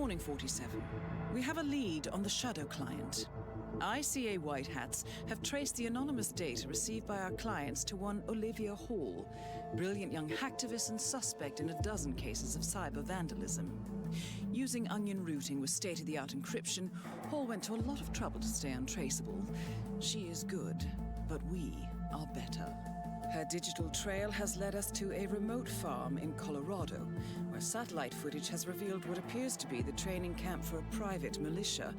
morning, 47. We have a lead on the Shadow client. ICA White Hats have traced the anonymous data received by our clients to one Olivia Hall, brilliant young hacktivist and suspect in a dozen cases of cyber vandalism. Using onion routing with state-of-the-art encryption, Hall went to a lot of trouble to stay untraceable. She is good, but we are better. Her digital trail has led us to a remote farm in Colorado, where satellite footage has revealed what appears to be the training camp for a private militia,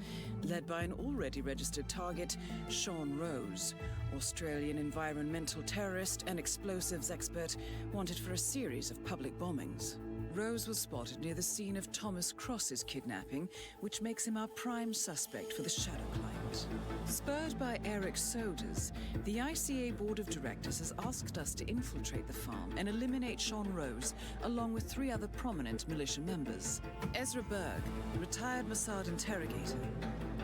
led by an already registered target, Sean Rose, Australian environmental terrorist and explosives expert wanted for a series of public bombings. Rose was spotted near the scene of Thomas Cross's kidnapping, which makes him our prime suspect for the Shadow client. Spurred by Eric Soders, the ICA Board of Directors has asked us to infiltrate the farm and eliminate Sean Rose, along with 3 other prominent militia members. Ezra Berg, retired Mossad interrogator,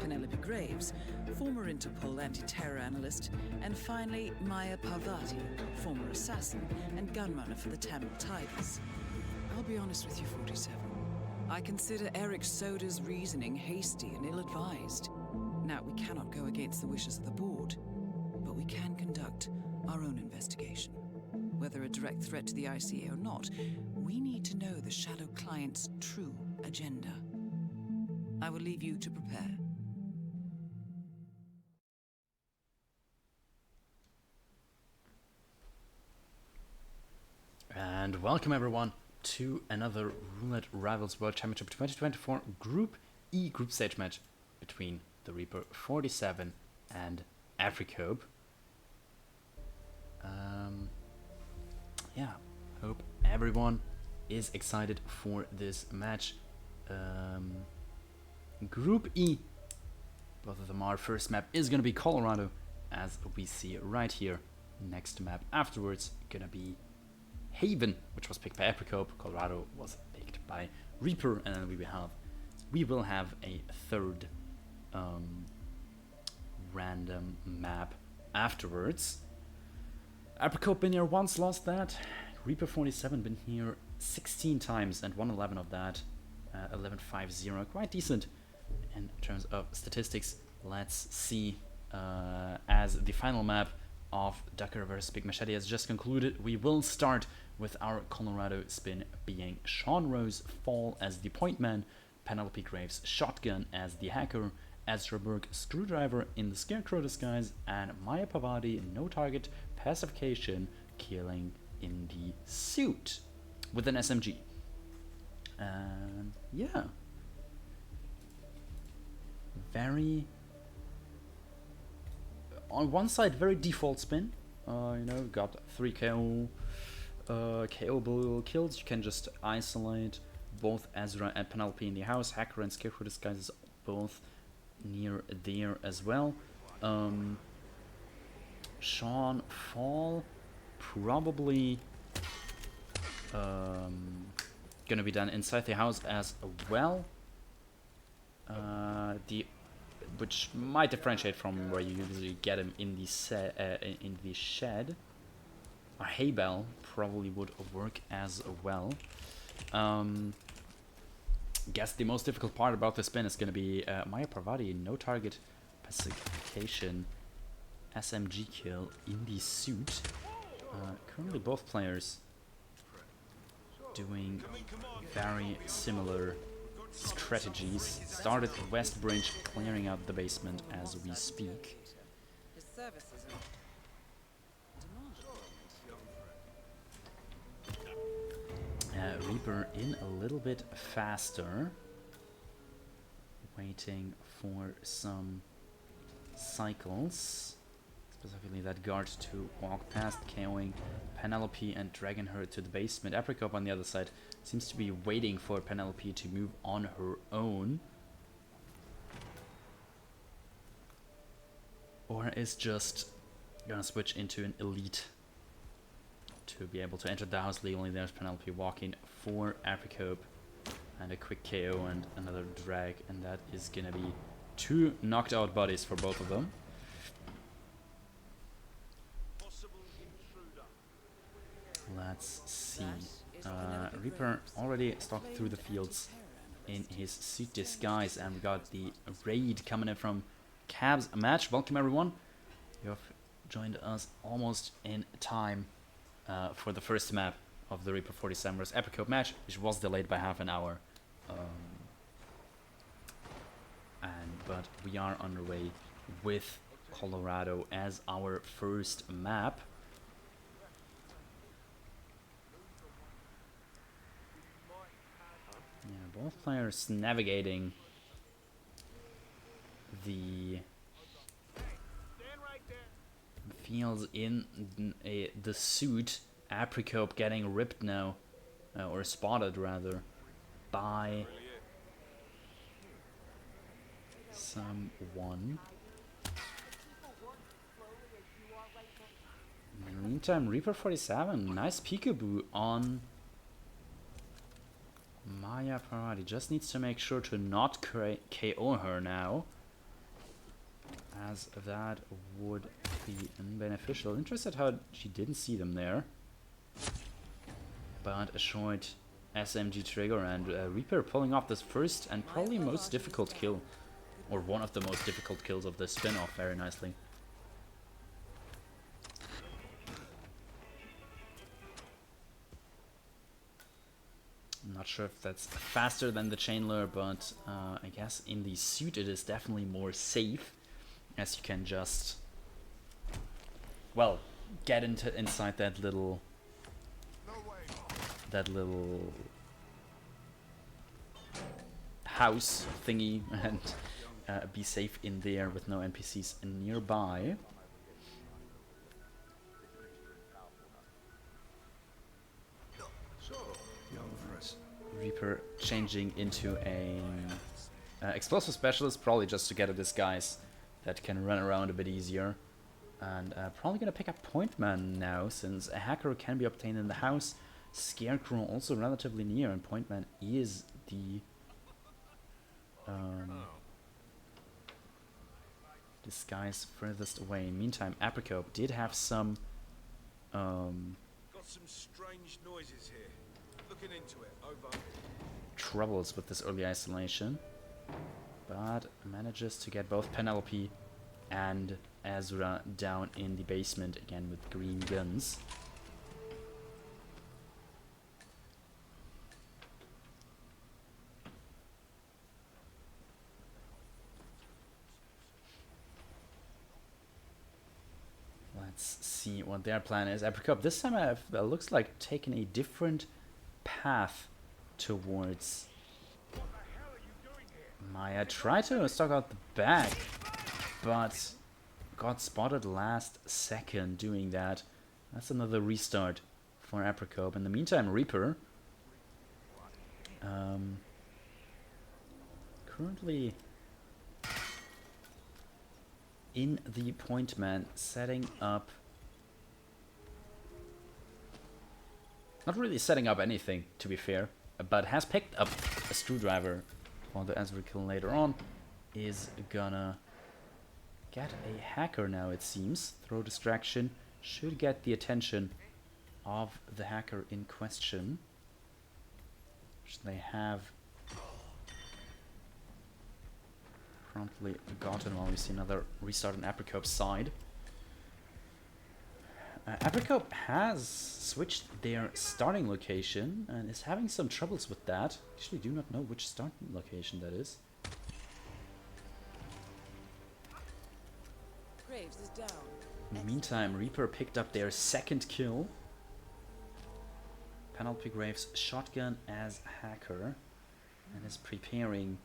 Penelope Graves, former Interpol anti-terror analyst, and finally Maya Parvati, former assassin and gunrunner for the Tamil Tigers. I'll be honest with you, 47. I consider Eric Soders' reasoning hasty and ill-advised. Now, we cannot go against the wishes of the board, but we can conduct our own investigation. Whether a direct threat to the ICA or not, we need to know the Shadow client's true agenda. I will leave you to prepare. And welcome everyone to another Roulette Rivals World Championship 2024 Group E group stage match between the Rieper 47 and apricope. Yeah, hope everyone is excited for this match. Group E, both of them are. First map is gonna be Colorado, as we see right here. Next map afterwards gonna be Haven, which was picked by apricope. Colorado was picked by Rieper, and then we will have a third random map afterwards. Apricope been here once, lost that. Rieper 47 been here 16 times and won 11 of that. 11-5-0, quite decent in terms of statistics. Let's see, as the final map of Ducker vs Big Machete has just concluded, we will start with our Colorado spin being Sean Rose Fall as the point man, Penelope Graves Shotgun as the hacker, Ezra Berg Screwdriver in the Scarecrow disguise, and Maya Pavadi No Target Pacification killing in the suit with an SMG. And yeah, very, on one side, very default spin. You know, got 3 KO kills. You can just isolate both Ezra and Penelope in the house. Hacker and Scarecrow disguises both near there as well. Sean Fall probably gonna be done inside the house as well. Which might differentiate from where you usually get him in the shed. A hay bale probably would work as well. Guess the most difficult part about the spin is going to be Maya Parvati No Target Pacification SMG kill in the suit. Currently both players doing very similar strategies. Started West Bridge, clearing out the basement as we speak. Rieper in a little bit faster, waiting for some cycles, specifically that guard to walk past, KOing Penelope and dragging her to the basement. Apricope on the other side seems to be waiting for Penelope to move on her own, or is just gonna switch into an elite to be able to enter the house legally. There's Penelope walking for apricope, and a quick KO and another drag, and that is gonna be 2 knocked out bodies for both of them. Let's see. Rieper already stalked through the fields in his suit disguise, and we got the raid coming in from Cab's match. Welcome everyone. You have joined us almost in time for the first map of the Rieper 47 vs apricope match, which was delayed by half an hour. But we are underway with Colorado as our first map. Yeah, both players navigating the fields in the suit. Apricope getting ripped now, or spotted rather, by someone. In the meantime, Rieper 47, nice peekaboo on Maya Parati. Just needs to make sure to not KO her now, as that would be beneficial. Interested how she didn't see them there. But a short SMG trigger, and Rieper pulling off this first and probably most difficult kill, or one of the most difficult kills of the spin-off very nicely. I'm not sure if that's faster than the chain lure, but I guess in the suit it is definitely more safe, as you can just, well, get inside that little house thingy and be safe in there with no NPCs nearby. Rieper changing into an explosive specialist, probably just to get a disguise that can run around a bit easier. And probably gonna pick up Pointman now, since a hacker can be obtained in the house. Scarecrow also relatively near, and Pointman is the disguise furthest away. Meantime, apricope did have some got some strange noises here. Looking into it. Over. Troubles with this early isolation, but manages to get both Penelope and Ezra down in the basement again with green guns. Let's see what their plan is. Apricope this time looks like taking a different path towards Maya. Tried to stock out the back, but got spotted last second doing that. That's another restart for apricope. In the meantime, Rieper currently in the point man, setting up, not really setting up anything to be fair, but has picked up a screwdriver for the Ezra kill later on. Is gonna get a hacker now, it seems. Throw distraction should get the attention of the hacker in question, which they have promptly gotten while we see another restart on apricope's side. Apricope has switched their starting location and is having some troubles with that. Actually do not know which starting location that is. Graves is down. In the meantime, Rieper picked up their second kill. Penelope Graves shotgun as hacker and is preparing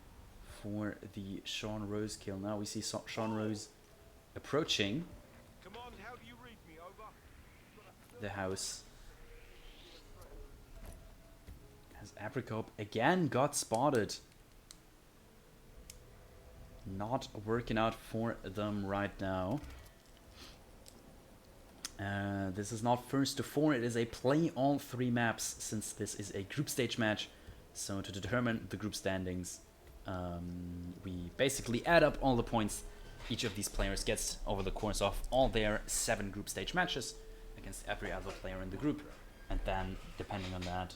for the Sean Rose kill. Now we see Sean Rose approaching the house as apricope again got spotted. Not working out for them right now. This is not first to 4, it is a play all 3 maps, since this is a group stage match. So to determine the group standings, we basically add up all the points each of these players gets over the course of all their 7 group stage matches against every other player in the group, and then depending on that,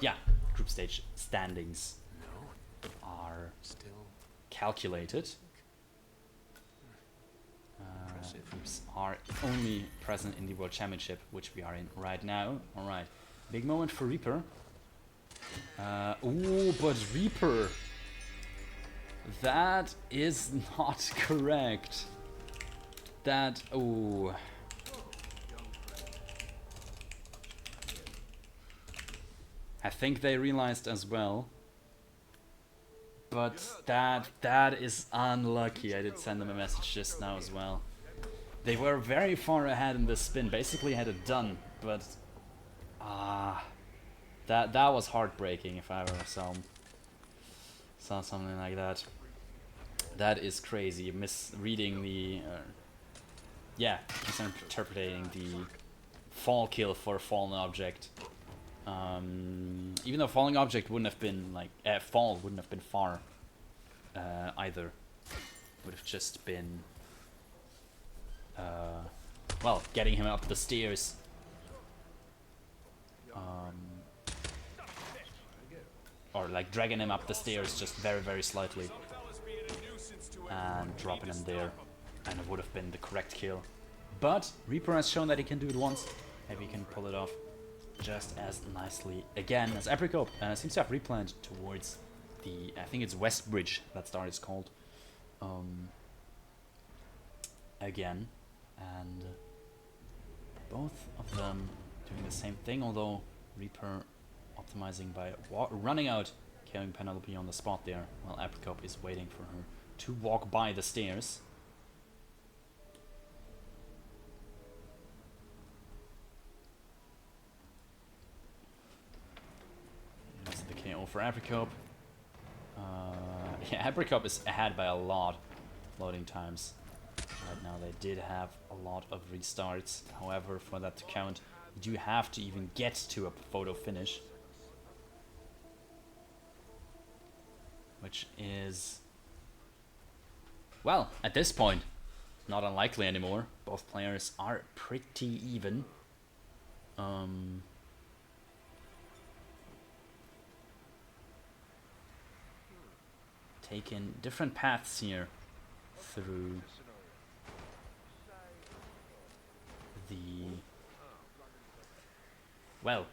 yeah, group stage standings are calculated. Groups are only present in the World Championship, which we are in right now. Alright, big moment for Rieper. Ooh, but Rieper, that is not correct. That, ooh. I think they realized as well. But that is unlucky. I did send them a message just now as well. They were very far ahead in this spin, basically had it done, but that was heartbreaking if I ever saw something like that. That is crazy. Misreading the misinterpreting the fall kill for a fallen object. Even though falling object wouldn't have been like fall wouldn't have been far either. Would have just been well, getting him up the stairs. Or like dragging him up the stairs just very, very slightly and dropping him there, and it would have been the correct kill. But Rieper has shown that he can do it once. Maybe he can pull it off just as nicely again as apricope. Seems to have replanted towards the, I think it's West Bridge, that star is called, again, and both of them doing the same thing, although Rieper optimizing by running out, killing Penelope on the spot there, while apricope is waiting for her to walk by the stairs. That's the KO for apricope. Yeah, apricope is ahead by a lot loading times. Right now they did have a lot of restarts. However, for that to count, you do have to even get to a photo finish. Which is, well, at this point, not unlikely anymore. Both players are pretty even. Taking different paths here through the, well,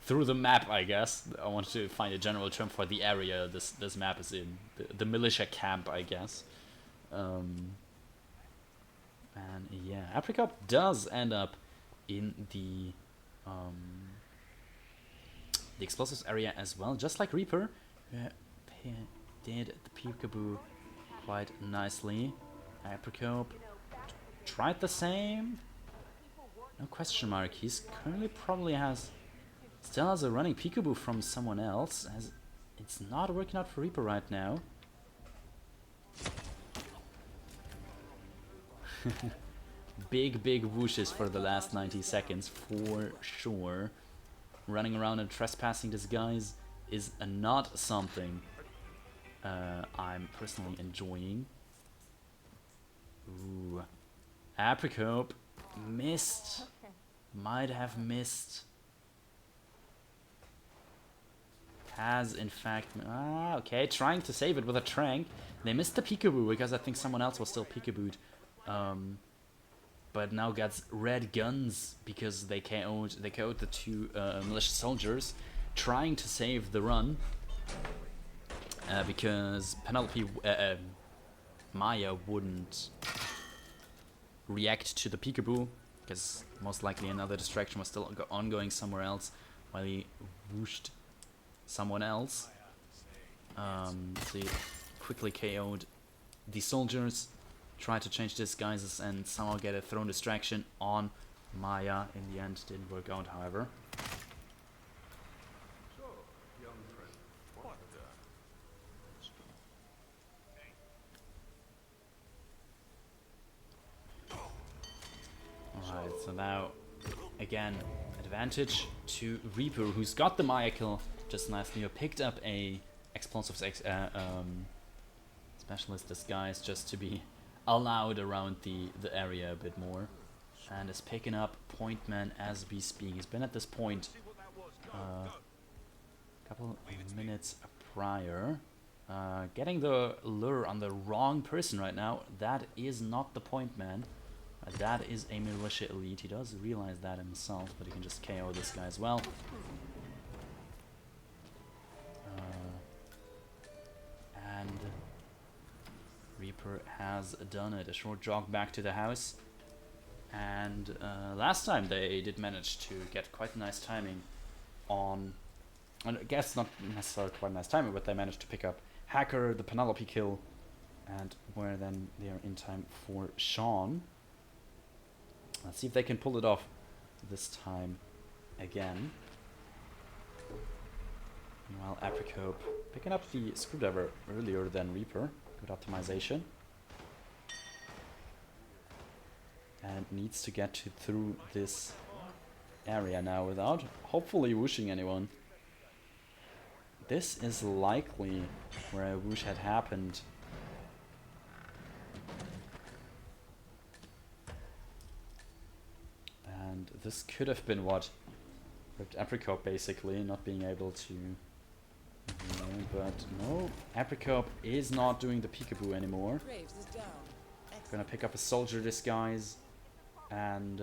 through the map, I guess. I want to find a general term for the area this map is in. The militia camp, I guess. And yeah, apricope does end up in the explosives area as well, just like Rieper. He did the peekaboo quite nicely. Apricope tried the same. No question mark. He's currently probably still has a running peekaboo from someone else, as it's not working out for Rieper right now. Big whooshes for the last 90 seconds for sure. Running around and trespassing disguise is not something I'm personally enjoying. Ooh, apricope missed. Might have missed. Has in fact, okay, trying to save it with a trank. They missed the peekaboo because I think someone else was still peekabooed. But now got red guns because they KO'd the two militia soldiers trying to save the run. Because Penelope, Maya wouldn't react to the peekaboo, because most likely another distraction was still ongoing somewhere else while he whooshed someone else. So he quickly KO'd the soldiers, tried to change disguises and somehow get a thrown distraction on Maya. In the end, didn't work out, however. Alright, so now, again, advantage to Rieper, who's got the Maya kill just nicely, who picked up a explosives specialist disguise just to be allowed around the area a bit more, and is picking up point man as we speak. He's been at this point couple minutes prior. Getting the lure on the wrong person right now. That is not the point man. That is a militia elite. He does realize that himself, but he can just KO this guy as well. And Rieper has done it. A short jog back to the house. And last time they did manage to get quite nice timing on... I guess not necessarily quite nice timing, but they managed to pick up Hacker, the Penelope kill, and where then they are in time for Sean. Let's see if they can pull it off this time again. Meanwhile, apricope picking up the screwdriver earlier than Rieper. Good optimization. And needs to get through this area now without hopefully whooshing anyone. This is likely where a whoosh had happened. And this could have been what ripped apricope basically, not being able to... but no, apricope is not doing the peekaboo anymore. Gonna pick up a soldier disguise and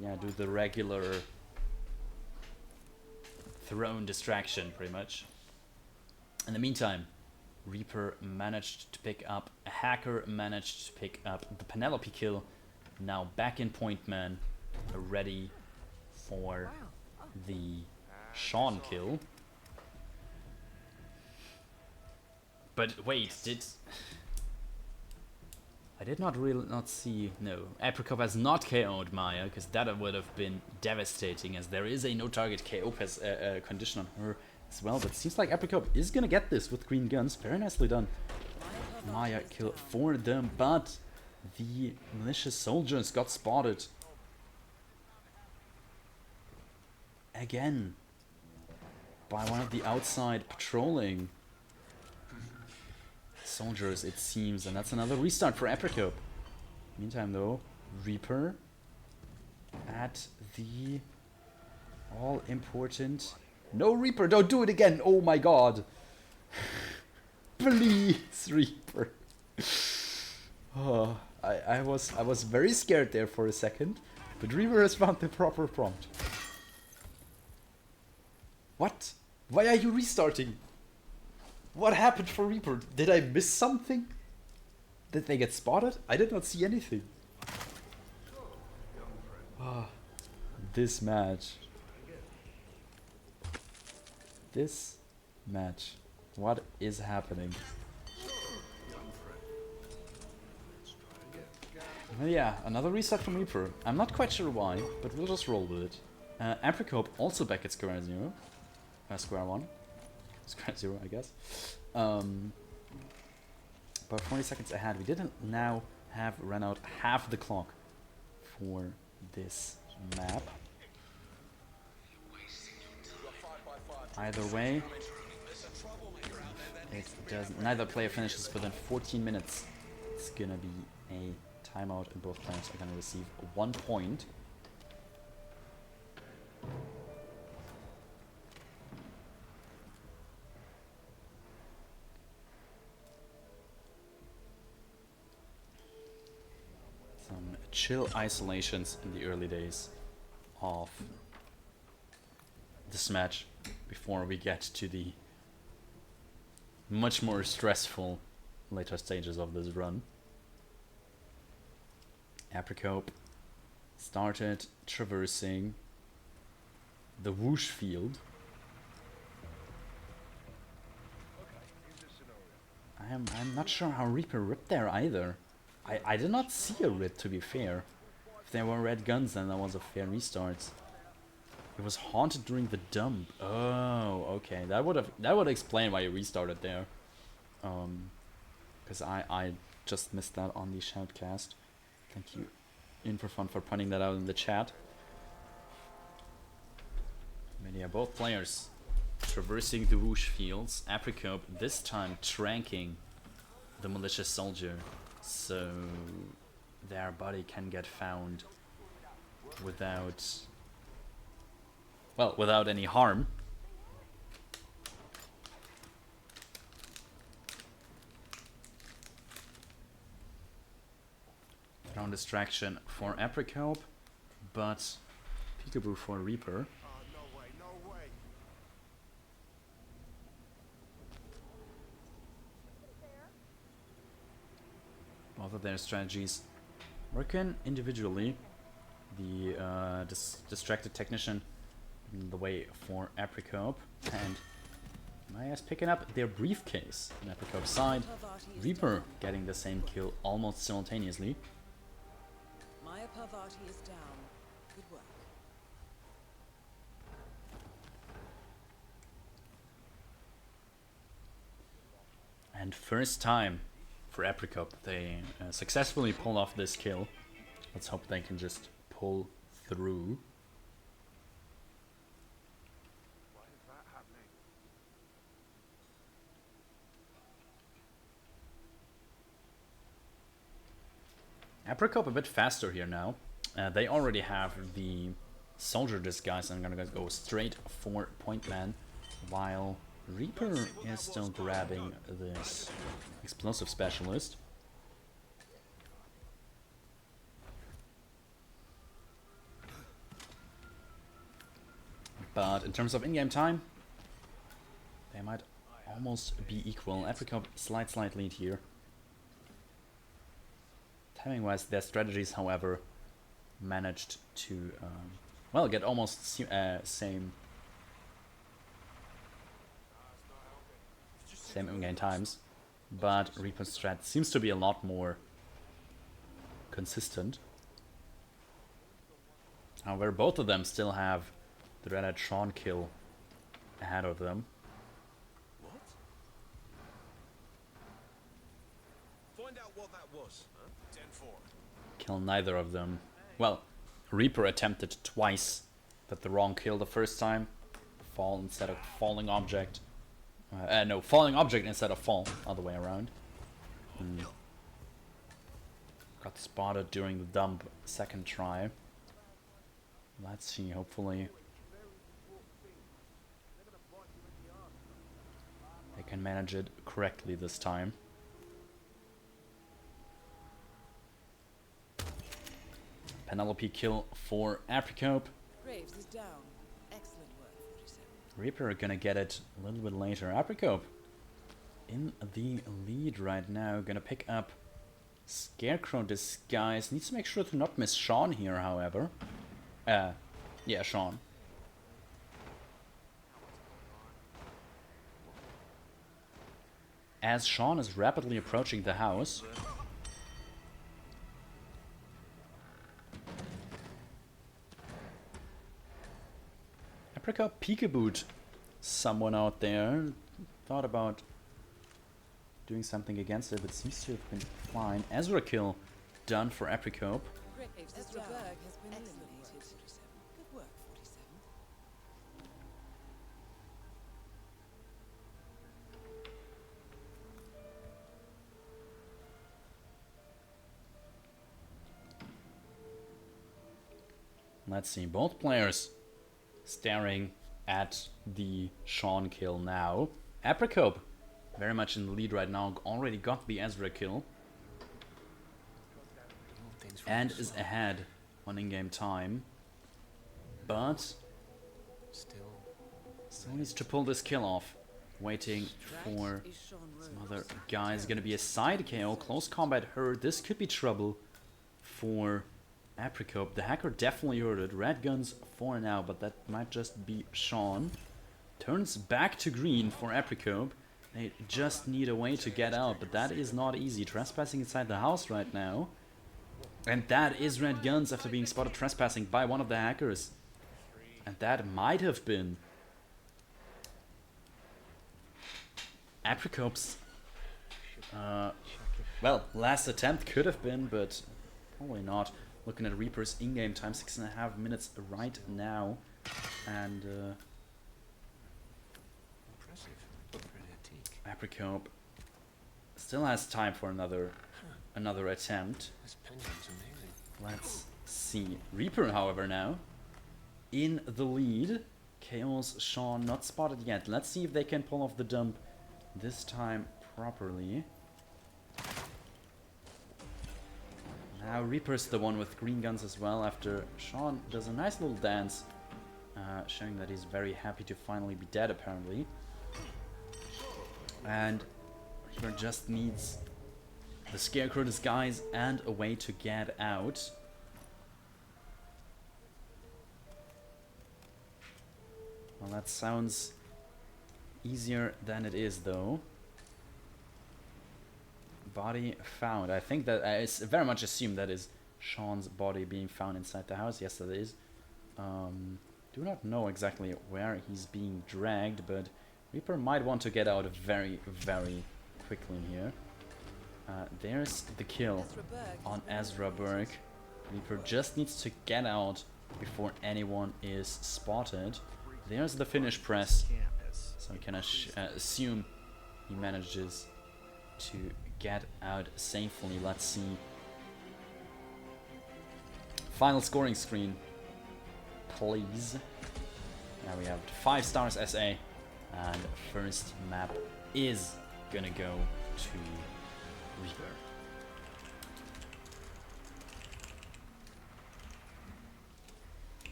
yeah, do the regular throne distraction pretty much. In the meantime, Rieper managed to pick up a Hacker, managed to pick up the Penelope kill. Now back in point man, ready for the Sean kill. But wait, I did not see... No, apricope has not KO'd Maya, because that would have been devastating, as there is a no target KO condition on her as well. But it seems like apricope is gonna get this with green guns. Very nicely done. Maya kill for them, but the malicious soldiers got spotted. Again. By one of the outside patrolling soldiers, it seems, and that's another restart for apricope. Meantime though, Rieper at the all important... No, Rieper, don't do it again! Oh my god! Please, Rieper. Oh, I was very scared there for a second, but Rieper has found the proper prompt. What? Why are you restarting? What happened for Rieper? Did I miss something? Did they get spotted? I did not see anything. Oh, this match. This match. What is happening? Well, yeah, another restart from Rieper. I'm not quite sure why, but we'll just roll with it. Apricope also back at square zero. Square one. Square zero, I guess. But 40 seconds ahead. We didn't now have run out half the clock for this map. Either way, it does. Neither player finishes within 14 minutes. It's gonna be a timeout, and both players are gonna receive 1 point. Some chill isolations in the early days of this match before we get to the much more stressful later stages of this run. Apricope started traversing the whoosh field. I'm not sure how Rieper ripped there either. I did not see a rip, to be fair. If there were red guns, then that was a fair restart. It was haunted during the dump. Oh, okay. That would explain why you restarted there. Because I just missed that on the Shoutcast. Thank you, Infofun, for pointing that out in the chat. But yeah, both players traversing the whoosh fields. Apricope this time tranking the malicious soldier, so their body can get found without well, without any harm. Thrown distraction for apricope, but peekaboo for Rieper. Oh, no way, no way. Both of their strategies working individually. The distracted technician in the way for apricope, and Maya's picking up their briefcase on apricope's side. Rieper getting the same kill almost simultaneously. Maya Parvati is down. Good work. And first time for apricope, they successfully pull off this kill. Let's hope they can just pull through. Why is that happening? Apricope a bit faster here now. They already have the soldier disguise. I'm gonna go straight for point man, while Rieper is still grabbing this explosive specialist. But in terms of in-game time, they might almost be equal. Apricope slight lead here. Timing-wise, their strategies, however, managed to, well, get almost same in-game times. But Reaper's strat seems to be a lot more consistent. However, both of them still have the dreaded Sean kill ahead of them. What? Find out what that was, huh? 10-4. Kill neither of them. Well, Rieper attempted twice, but the wrong kill the first time. Fall instead of falling object. No, falling object instead of fall. Other way around. Got spotted during the dump second try. Let's see, hopefully they can manage it correctly this time. Penelope kill for apricope. Graves is down. Excellent work, 47. Rieper gonna get it a little bit later. Apricope in the lead right now. Gonna pick up Scarecrow disguise. Needs to make sure to not miss Sean here, however. Yeah, Sean. As Sean is rapidly approaching the house. Apricope peekabooed someone out there. Thought about doing something against it, but seems to have been fine. Ezra kill done for Apricope. Graves is down. Has been eliminated. 47. Good work, 47. Let's see, both players staring at the Sean kill now. Apricope very much in the lead right now, already got the Ezra kill. And is ahead on in-game time. But still needs to pull this kill off. Waiting for some other guys. Gonna be a side KO, close combat hurt. This could be trouble for Apricope. The hacker definitely heard it. Red guns for now, but that might just be Sean. Turns back to green for Apricope. They just need a way to get out, but that is not easy. Trespassing inside the house right now. And that is red guns after being spotted trespassing by one of the hackers. And that might have been Apricope's well, last attempt could have been, but probably not. Looking at Reaper's in-game time, 6.5 minutes right now. And Apricope still has time for another attempt. Let's see. Rieper, however, now in the lead. Chaos, Sean, not spotted yet. Let's see if they can pull off the dump this time properly. Now Reaper's the one with green guns as well, after Sean does a nice little dance, showing that he's very happy to finally be dead, apparently. And Reaper just needs the Scarecrow disguise and a way to get out. Well, that sounds easier than it is, though. Body found. I think that I very much assume that is Sean's body being found inside the house. Yes, that is. Do not know exactly where he's being dragged, but Reaper might want to get out very, very quickly here. There's the kill on Ezra Berg. Reaper just needs to get out before anyone is spotted. There's the finish press, so we can assume he manages to get out safely. Let's see. Final scoring screen, please. Now we have 5 stars SA, and first map is gonna go to Rieper.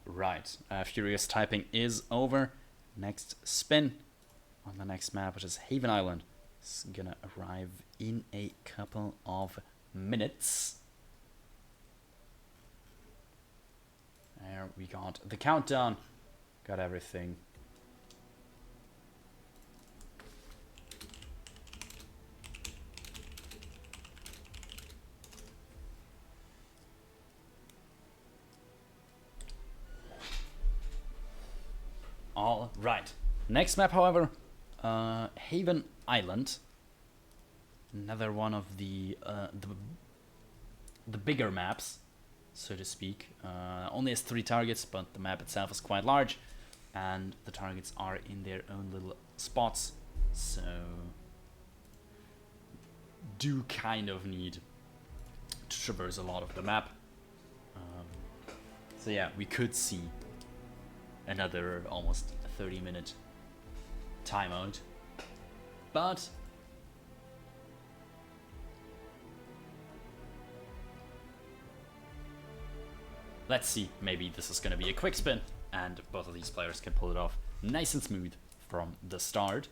Right, furious typing is over. Next spin on the next map, which is Haven Island, is gonna arrive in a couple of minutes. There we got the countdown, got everything. All right. Next map, however, Haven Island. Another one of the bigger maps, so to speak. Only has 3 targets, but the map itself is quite large, and the targets are in their own little spots. So do kind of need to traverse a lot of the map. So yeah, we could see another almost 30-minute timeout, but let's see, maybe this is going to be a quick spin and both of these players can pull it off nice and smooth from the start.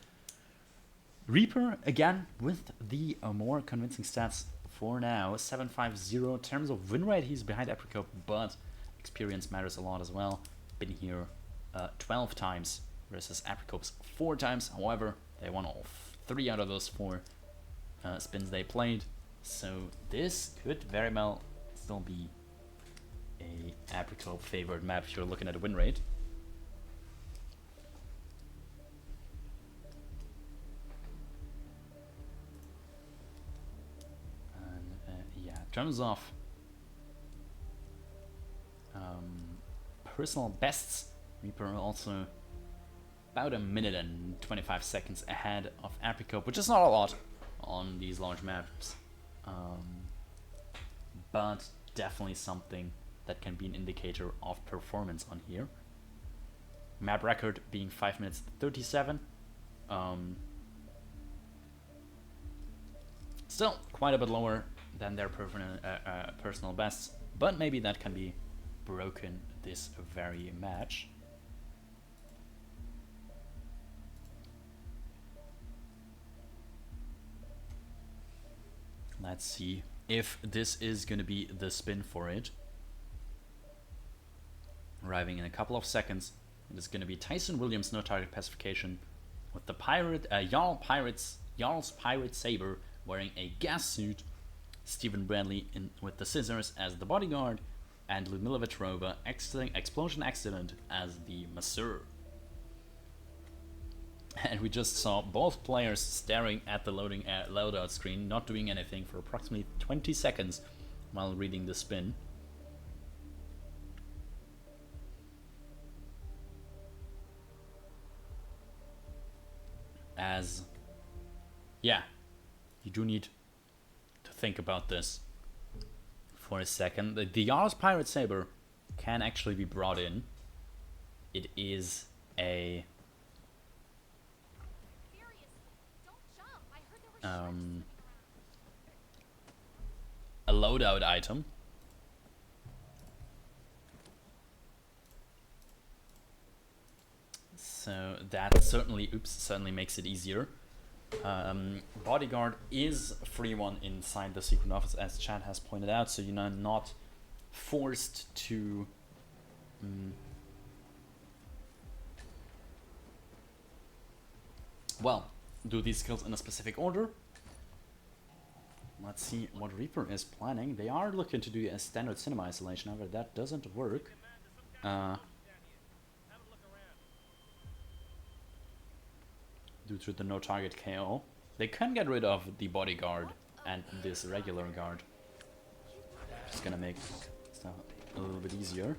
Rieper again with the more convincing stats for now. 750 in terms of win rate, he's behind apricope, but experience matters a lot as well. Been here 12 times versus apricope's 4 times. However, they won all 3 out of those 4 spins they played, so this could very well still be a apricope favored map if you're looking at a win rate. And yeah, in terms of personal bests, Rieper also about 1 minute and 25 seconds ahead of apricope, which is not a lot on these large maps, but definitely something that can be an indicator of performance on here. Map record being 5 minutes 37. Still quite a bit lower than their personal bests, but maybe that can be broken this very match. Let's see if this is going to be the spin for it. Arriving in a couple of seconds, it is going to be Tyson Williams, no target pacification, with the Jarl's Pirate Saber wearing a gas suit, Stephen Bradley with the scissors as the bodyguard, and Ludmila Vetrova, Explosion Accident, as the masseur. And we just saw both players staring at the loadout screen, not doing anything for approximately 20 seconds while reading the spin. As, yeah, you do need to think about this for a second. The Jarl's Pirate Saber can actually be brought in. It is a loadout item. So that certainly makes it easier. Bodyguard is a free one inside the secret office, as Chad has pointed out, so you're not forced to well, do these skills in a specific order. Let's see what Rieper is planning. They are looking to do a standard cinema isolation, however that doesn't work. Due to the no target KO. They can get rid of the bodyguard and this regular guard. Just gonna make stuff a little bit easier.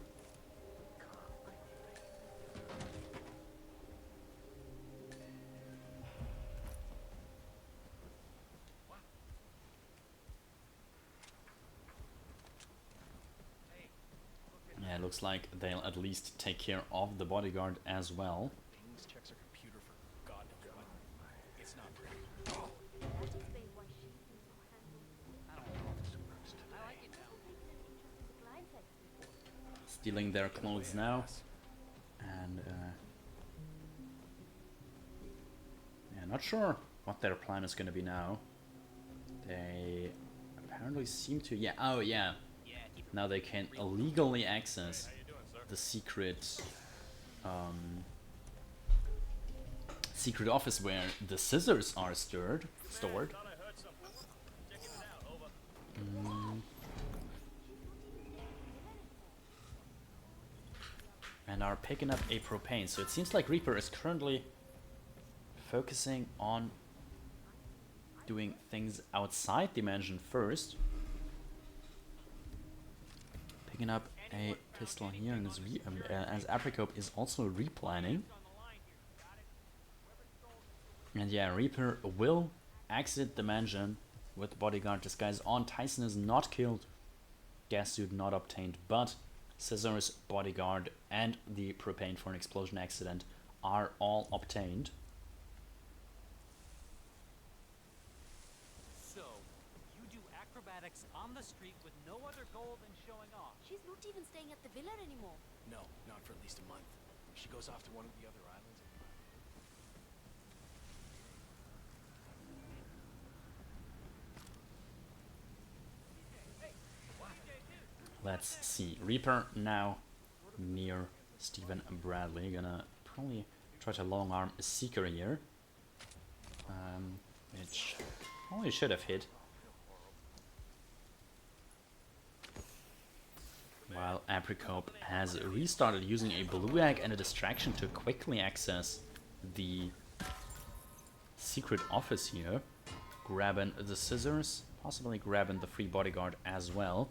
Yeah, it looks like they'll at least take care of the bodyguard as well. Stealing their clothes now, and yeah, not sure what their plan is going to be now. They apparently seem to, yeah, oh yeah, now they can illegally access the secret secret office where the scissors are stored. And are picking up a propane. So it seems like Rieper is currently focusing on doing things outside the mansion first. Picking up a pistol here, and as apricope is also replanning. And yeah, Rieper will exit the mansion with bodyguard disguise on. Tyson is not killed, gas suit not obtained, but scissors, bodyguard, and the propane for an explosion accident are all obtained. So, you do acrobatics on the street with no other goal than showing off. She's not even staying at the villa anymore. No, not for at least a month. She goes off to one of the other islands. Let's see. Rieper now near Stephen Bradley. Gonna probably try to long arm a seeker here. Which probably should have hit. While apricope has restarted using a blue egg and a distraction to quickly access the secret office here. Grabbing the scissors, possibly grabbing the free bodyguard as well.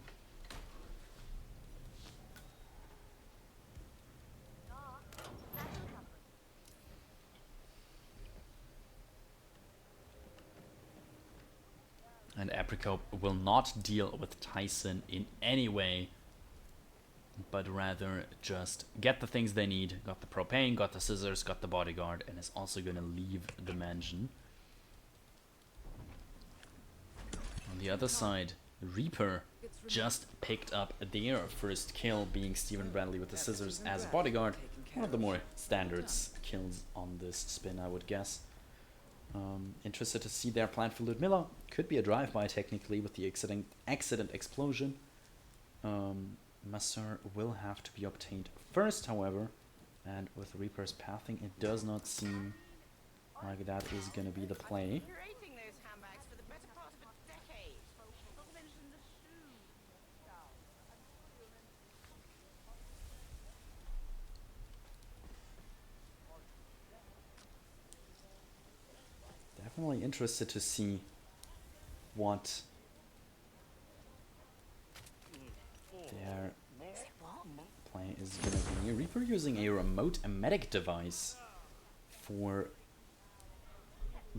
And apricope will not deal with Tyson in any way, but rather just get the things they need. Got the propane, got the scissors, got the bodyguard, and is also going to leave the mansion. On the other side, Rieper just picked up their first kill, being Stephen Bradley with the scissors as bodyguard. One of the more standards kills on this spin, I would guess. Interested to see their plan for Ludmilla. Could be a drive-by technically with the accident explosion. Masseur will have to be obtained first, however, and with Reaper's pathing, it does not seem like that is going to be the play. definitely interested to see what their play is gonna be. Reaper using a remote emetic device for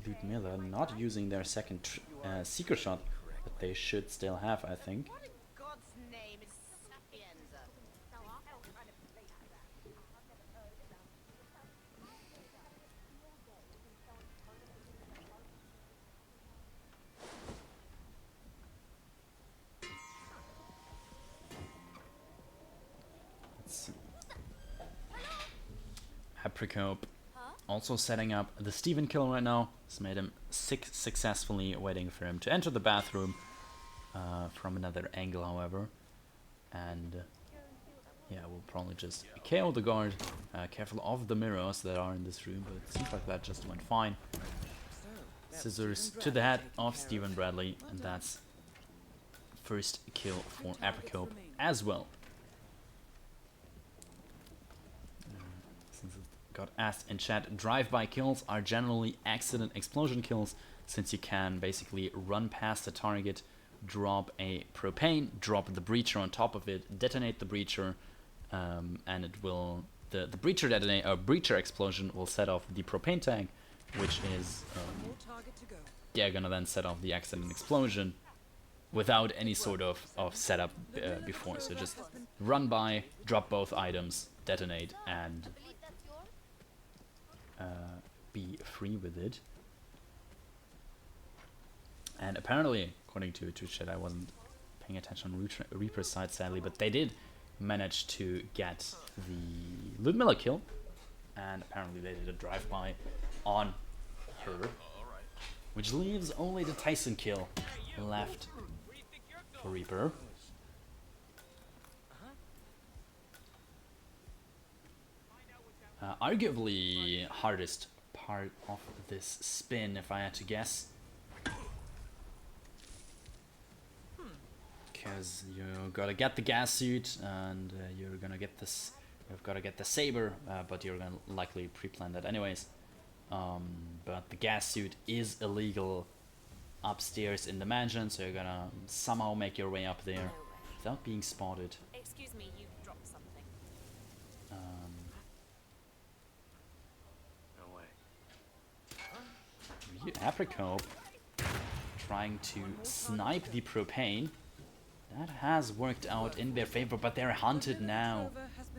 Ludmilla, not using their second seeker shot that they should still have, I think. What in God's name is Sapienza? Let's see. Apricope also setting up the Steven kill right now. It's made him sick successfully, waiting for him to enter the bathroom from another angle, however. And yeah, we'll probably just KO the guard. Careful of the mirrors that are in this room, but it seems like that just went fine. Scissors to the head of Stephen Bradley, and that's first kill for Apricope as well. Since it got asked in chat, drive-by kills are generally accident explosion kills, since you can basically run past the target, drop a propane, drop the breacher on top of it, detonate the breacher, and it will the breacher explosion will set off the propane tank, which is gonna then set off the accident explosion without any sort of setup before. So just run by, drop both items, detonate, and be free with it. And apparently, according to chat, I wasn't paying attention on Reaper's side, sadly, but they did manage to get the Ludmilla kill, and apparently they did a drive-by on her, which leaves only the Tyson kill left for Rieper. Arguably hardest part of this spin, if I had to guess. Because you gotta get the gas suit, and you're gonna get this. You've gotta get the saber, but you're gonna likely pre-plan that anyways. But the gas suit is illegal upstairs in the mansion, so you're gonna somehow make your way up there without being spotted. Excuse me, you dropped something. No way. Apricope trying to snipe the propane. That has worked out in their favor, but they're hunted now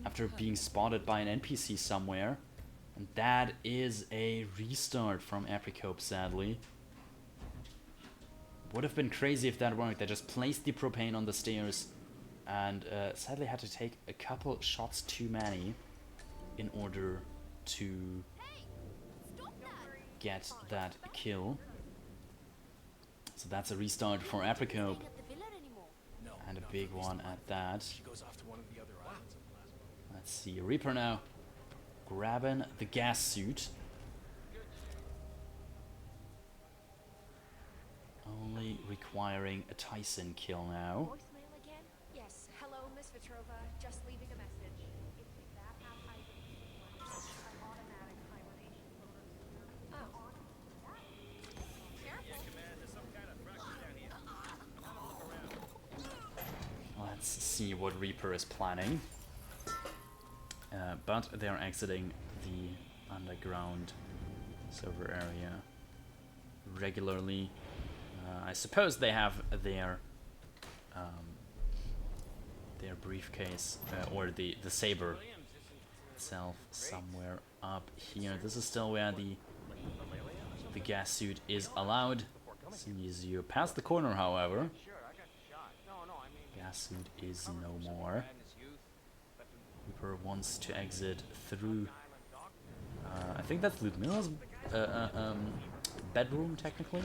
after being spotted by an NPC somewhere. And that is a restart from Apricope, sadly. Would have been crazy if that worked. They just placed the propane on the stairs and sadly had to take a couple shots too many in order to get that kill. So that's a restart for Apricope. And a big one at that. She goes off to one of the other islands. Let's see, Reaper now grabbing the gas suit. Only requiring a Tyson kill now. Voicemail again? Yes. Hello, Miss Petrova. Just leaving a message. If that automatic hibernation photos. Oh. Let's see what Reaper is planning. But they are exiting the underground server area regularly. I suppose they have their briefcase or the saber itself somewhere up here. This is still where the gas suit is allowed. Sees you past the corner, however. Gas suit is no more. Reaper wants to exit through. I think that's Ludmilla's bedroom, technically.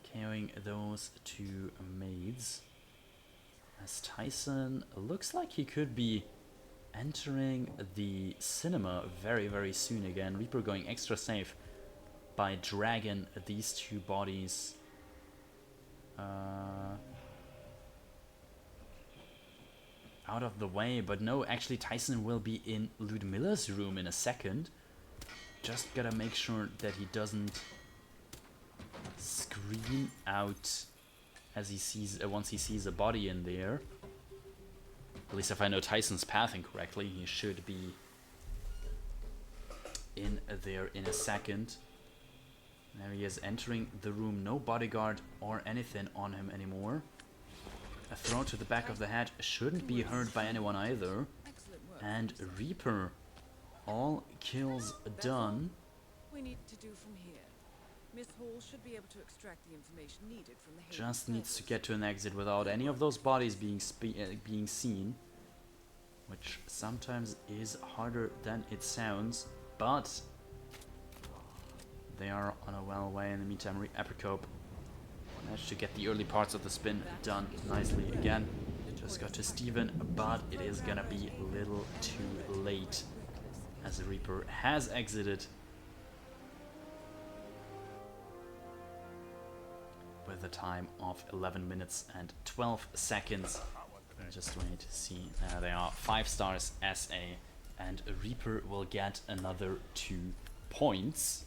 Carrying those two maids. As Tyson looks like he could be entering the cinema very, very soon again. Reaper going extra safe by dragging these two bodies out of the way. But no, actually Tyson will be in Ludmilla's room in a second. just gotta make sure that he doesn't scream out as he sees once he sees a body in there. At least if I know Tyson's pathing correctly, he should be in there in a second. There he is entering the room. No bodyguard or anything on him anymore. A throw to the back of the head shouldn't be heard by anyone either. Excellent work. And Reaper, all kills done. We need to do from here. Miss Hall should be able to extract the information needed from the Haven Just needs to servers. get to an exit without any of those bodies being being seen, which sometimes is harder than it sounds, but they are on a well way. In the meantime, apricope managed to get the early parts of the spin done nicely again. Just got to Steven, but it is gonna be a little too late as the Reaper has exited with a time of 11 minutes and 12 seconds. Just wait to see. They are 5 stars SA, and Reaper will get another 2 points.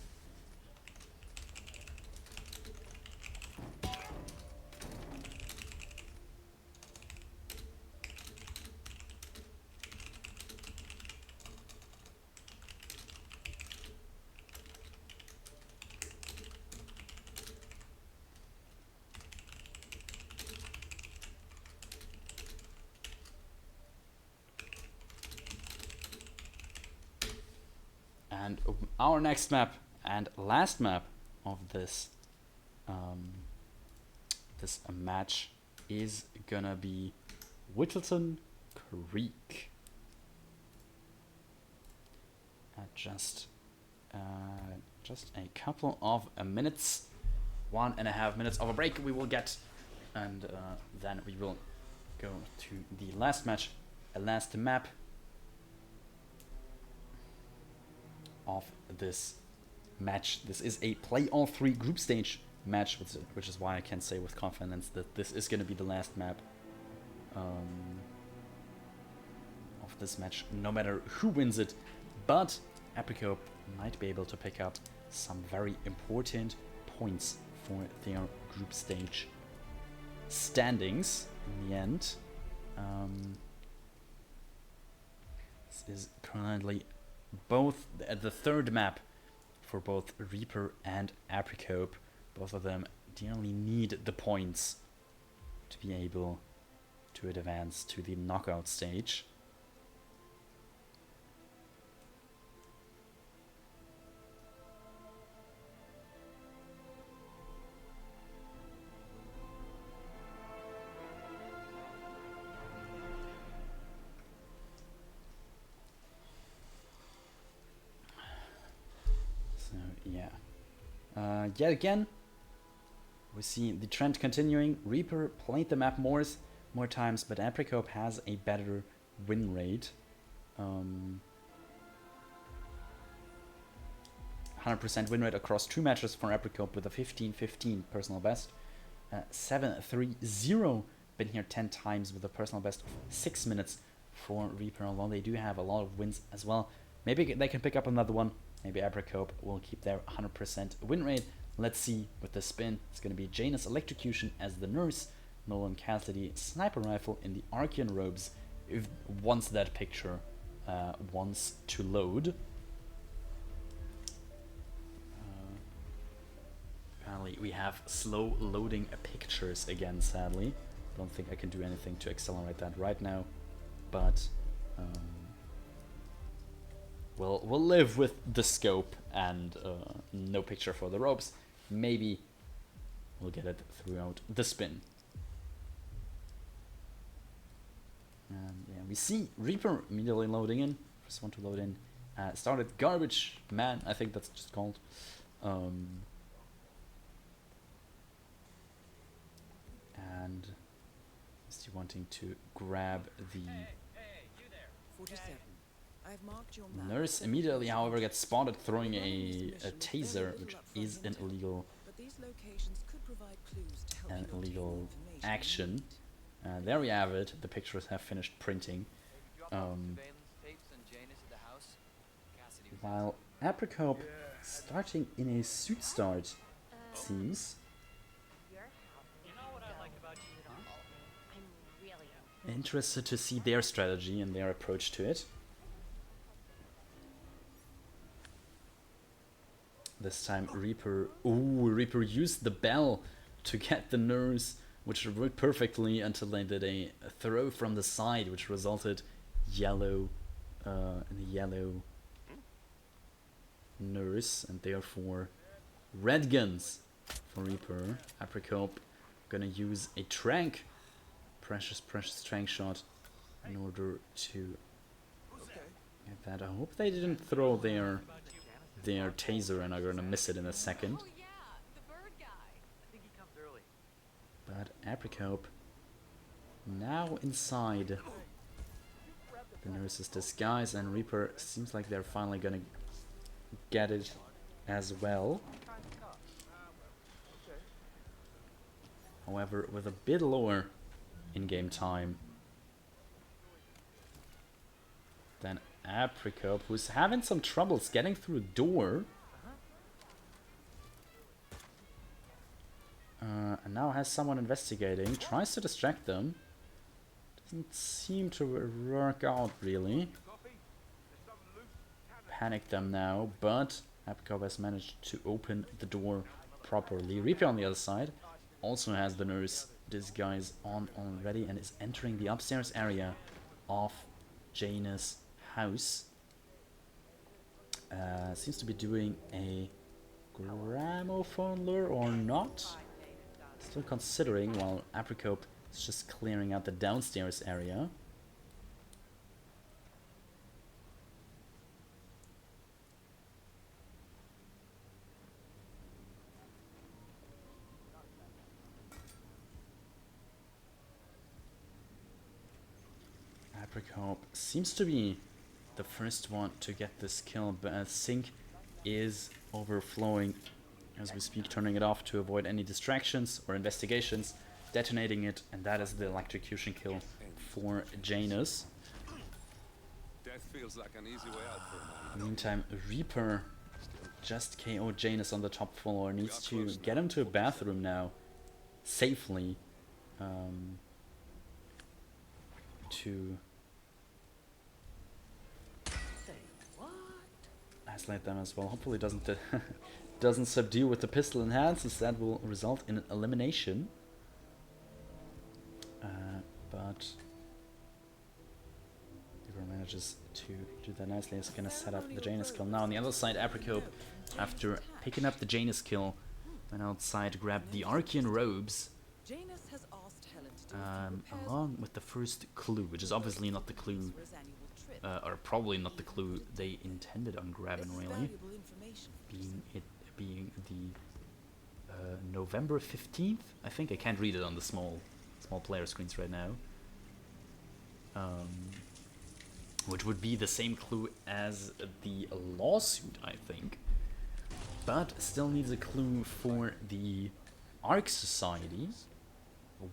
And our next map and last map of this this match is gonna be Whittleton Creek. Just a couple of minutes, 1.5 minutes of a break we will get, and then we will go to the last match, last map of this match. This is a play all 3 group stage match, which is why I can say with confidence that this is going to be the last map of this match, no matter who wins it. But apricope might be able to pick up some very important points for their group stage standings in the end. This is currently both the third map for both Rieper and apricope. Both of them dearly need the points to be able to advance to the knockout stage. Yet again, we see the trend continuing. Rieper played the map more times, but apricope has a better win rate. 100% win rate across 2 matches for apricope with a 15-15 personal best. 7-3-0 been here 10 times with a personal best of 6 minutes for Rieper, although they do have a lot of wins as well. Maybe they can pick up another one. Maybe apricope will keep their 100% win rate. Let's see with the spin. It's going to be Janus Electrocution as the nurse, Nolan Cassidy sniper rifle in the Archean robes, if once that picture wants to load. Apparently we have slow loading pictures again, sadly. Don't think I can do anything to accelerate that right now, but we'll live with the scope and no picture for the ropes. Maybe we'll get it throughout the spin. And yeah, we see Rieper immediately loading in. First one to load in. Started Garbage Man, I think that's just called. And is he wanting to grab the You there. 47. I've marked your map. nurse? Immediately, however, gets spotted throwing a taser, which is an illegal But these locations could provide clues to help you obtain illegal information. action. There we have it. The pictures have finished printing. While Apricope starting in a suit start, seems. You're healthy. You know what I like about you, huh? I'm really Interested to see their strategy and their approach to it. This time Rieper... Ooh, Rieper used the bell to get the nurse, which worked perfectly until they did a throw from the side, which resulted yellow in the yellow nurse, and therefore red guns for Rieper. Apricope gonna use a trank, precious trank shot, in order to get that. I hope they didn't throw their taser and are gonna miss it in a second. Oh yeah, the bird guy. I think he comes early. But Apricope now inside the nurse's disguise, and Rieper seems like they're finally gonna get it as well. However, with a bit lower in-game time than Apricope, who's having some troubles getting through a door. And now has someone investigating, tries to distract them. Doesn't seem to work out really. Panic them now, but Apricope has managed to open the door properly. Rieper on the other side also has the nurse disguise on already and is entering the upstairs area of Jaina's house. Seems to be doing a gramophone lure or not. Still considering, while Apricope is just clearing out the downstairs area. Apricope seems to be the first one to get this kill, but Sync is overflowing as we speak, turning it off to avoid any distractions or investigations, detonating it, and that is the electrocution kill for Janus. Death feels like an easy way out for a In the meantime, Rieper just KO'd Janus on the top floor, needs to get him to a bathroom now, safely, to isolate them as well. Hopefully doesn't doesn't subdue with the pistol in hand, since that will result in an elimination. But Rieper manages to do that nicely. He's gonna set up the Janus kill. Now on the other side, Apricope, after picking up the Janus kill, went outside to grab the Archean robes, Janus has asked Helen to do a few repairs along with the first clue, which is obviously not the clue, for his annual trip. or probably not the clue they intended on grabbing, This is really, valuable information for yourself. being the November 15th. I think I can't read it on the small player screens right now. Which would be the same clue as the lawsuit, I think. But still needs a clue for the Ark Society,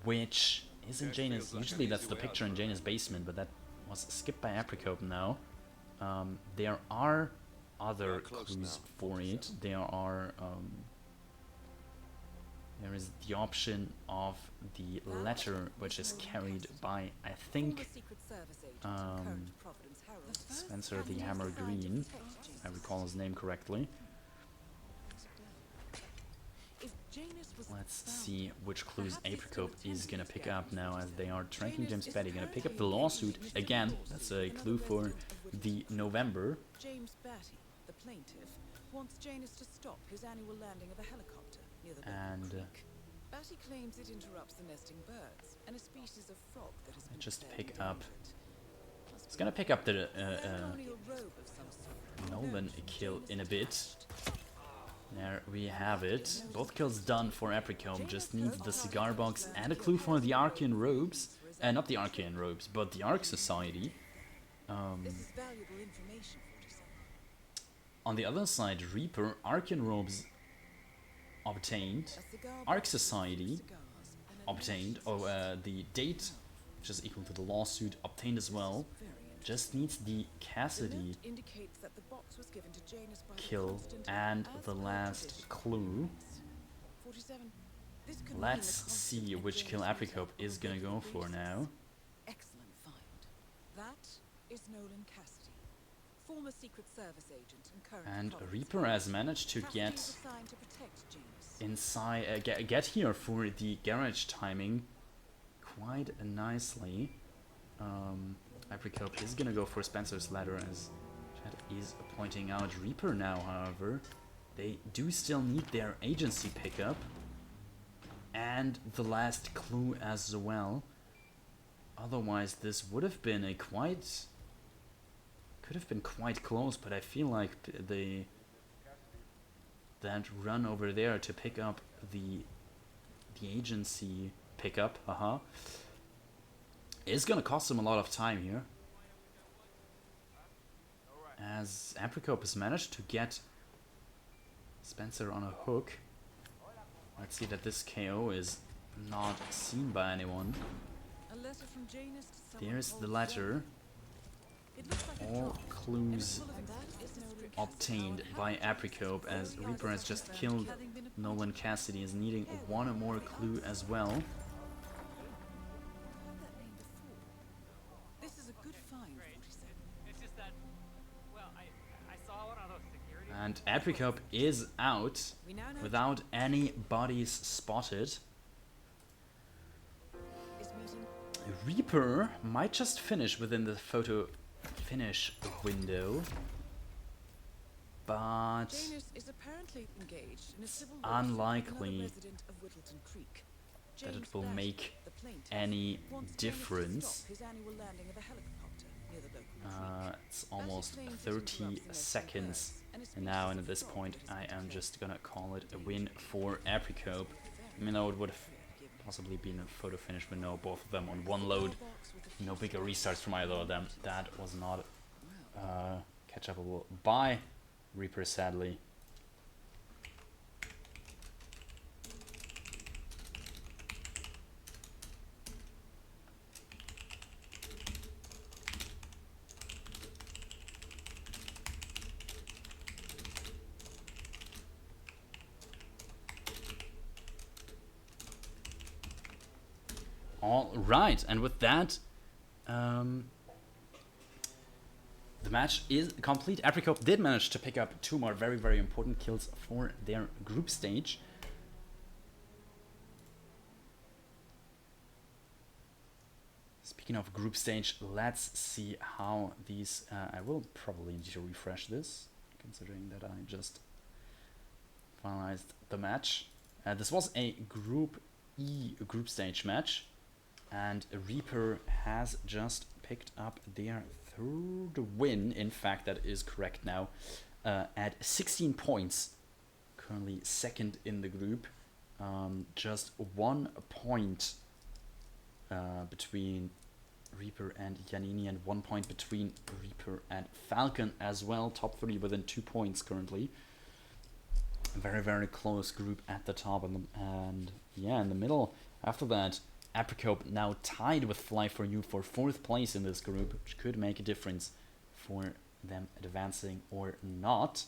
which is in Janus. Usually that's the picture in Janus' basement, but that was skipped by Apricope now. There are other clues for it. There is the option of the letter, which is carried by, I think, Former Secret Service agent and current Providence Herald. Spencer the Hammer Green, if I recall his name correctly. If Janus was Let's found, see which clues perhaps he still Apricope is attempted gonna to pick get up now, as they are tranking Janus James is Petty. Gonna pick up the currently lawsuit engaged again. with That's a another clue for resident of the Whittleton November. James Batty, the plaintiff, wants Janus to stop his annual landing of a helicopter near the And, Whittleton Creek. Batty claims it interrupts the nesting birds and a species of frog that has been Just declared pick up. endangered. Must It's be gonna pick up the ceremonial robe of some sort. Nolan known to kill Janus in a the bit. First. There we have it. Both kills done for Apricope. Just needs the cigar box and a clue for the Archean robes. Not the Archean robes, but the Ark Society. This is valuable information for yourself. On the other side, Rieper, Archean robes obtained. A cigar Ark box, Society cigars, and an obtained. enormous The date, which is equal to the lawsuit, obtained as well. Very just needs the Cassidy indicates that the box was given to Janus by the kill constant and as the per last tradition. clue. 47. This could mean Let's the constant see and which kill Janus apricope meeting is gonna of go the for recess. now. Excellent find. That is Nolan Cassidy, former Secret Service agent and current And Collins Rieper agent. has managed to Cassidy get is assigned to protect Janus. inside, get here for the garage timing quite nicely. Apricope is gonna go for Spencer's ladder, as Chad is pointing out. Rieper now, however, they do still need their agency pickup and the last clue as well. Otherwise, this would have been a quite, could have been quite close. But I feel like that run over there to pick up the agency pickup, is gonna cost them a lot of time here, as Apricope has managed to get Spencer on a hook. Let's see that this KO is not seen by anyone. A letter from Janus to someone There's the called letter. Zoe. It looks like a All drop, and clues it's full of explicit descriptions obtained of by how Apricope, as Zoe Rieper has is just confirmed killed having been appointed. Nolan Cassidy, is needing one more clue as well. Heard that name before. This is a good find, 47. It's just that, well, I saw one of those security. And Apricope is out We now know without any bodies spotted. is meeting Rieper might just finish within the photo finish window, but Janus is apparently engaged in a civil unlikely lawsuit with another resident of Whittleton Creek. that James it will Blash, make the plaintiff, any wants Janus to difference. stop his annual landing of a helicopter near the local creek. It's As it almost claims it 30 interrupts the seconds, birds, and a and now, and species at this of frog point, is I am declared just gonna call it a win for Apricope. Even though it would have possibly been a photo finish with no both of them on one load, no bigger restarts from either of them. That was not catch-upable by Rieper, sadly. All right, and with that, the match is complete. Apricope did manage to pick up 2 more very, very important kills for their group stage. Speaking of group stage, let's see how these... I will probably need to refresh this, considering that I just finalized the match. This was a Group E group stage match, and Rieper has just picked up their 3rd win. In fact, that is correct now, at 16 points. Currently 2nd in the group. Just 1 point between Rieper and Giannini, and 1 point between Rieper and Falcon as well. Top 3 within 2 points currently. Very, very close group at the top, and yeah, in the middle. After that, Apricope now tied with Fly For You for 4th place in this group, which could make a difference for them advancing or not.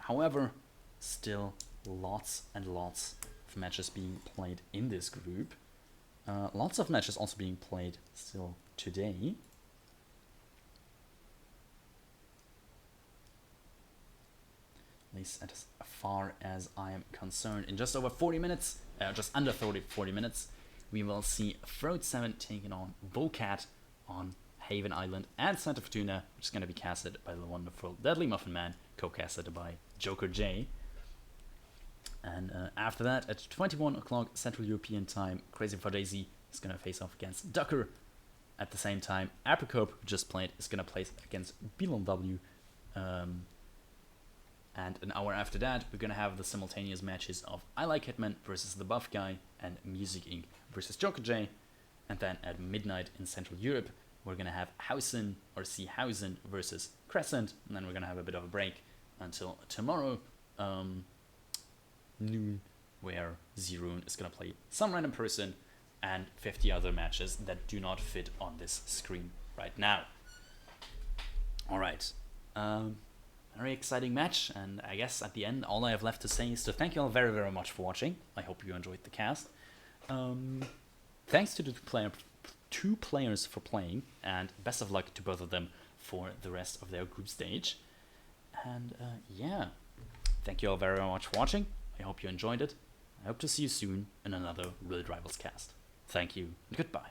However, still lots and lots of matches being played in this group. Lots of matches also being played still today. At least as far as I am concerned. In just over 40 minutes, just under 40 minutes, we will see Throat 7 taking on Bullcat on Haven Island, and Santa Fortuna, which is going to be casted by the wonderful Deadly Muffin Man, co-casted by Joker J. And after that, at 21 o'clock Central European Time, Crazy for Daisy is going to face off against Ducker. At the same time, Apricope, who just played, is going to play against Belon W. And an hour after that, we're going to have the simultaneous matches of I Like Hitman versus The Buff Guy and Music Inc. versus Joker J. And then at midnight in Central Europe, we're going to have Hausen or Seehausen versus Crescent. And then we're going to have a bit of a break until tomorrow noon, where Zerun is going to play some random person and 50 other matches that do not fit on this screen right now. All right. Very exciting match, and I guess at the end, all I have left to say is to thank you all very, very much for watching. I hope you enjoyed the cast. Thanks to the two players for playing, and best of luck to both of them for the rest of their group stage. And yeah, thank you all very, very much for watching. I hope you enjoyed it. I hope to see you soon in another Real Rivals cast. Thank you, and goodbye.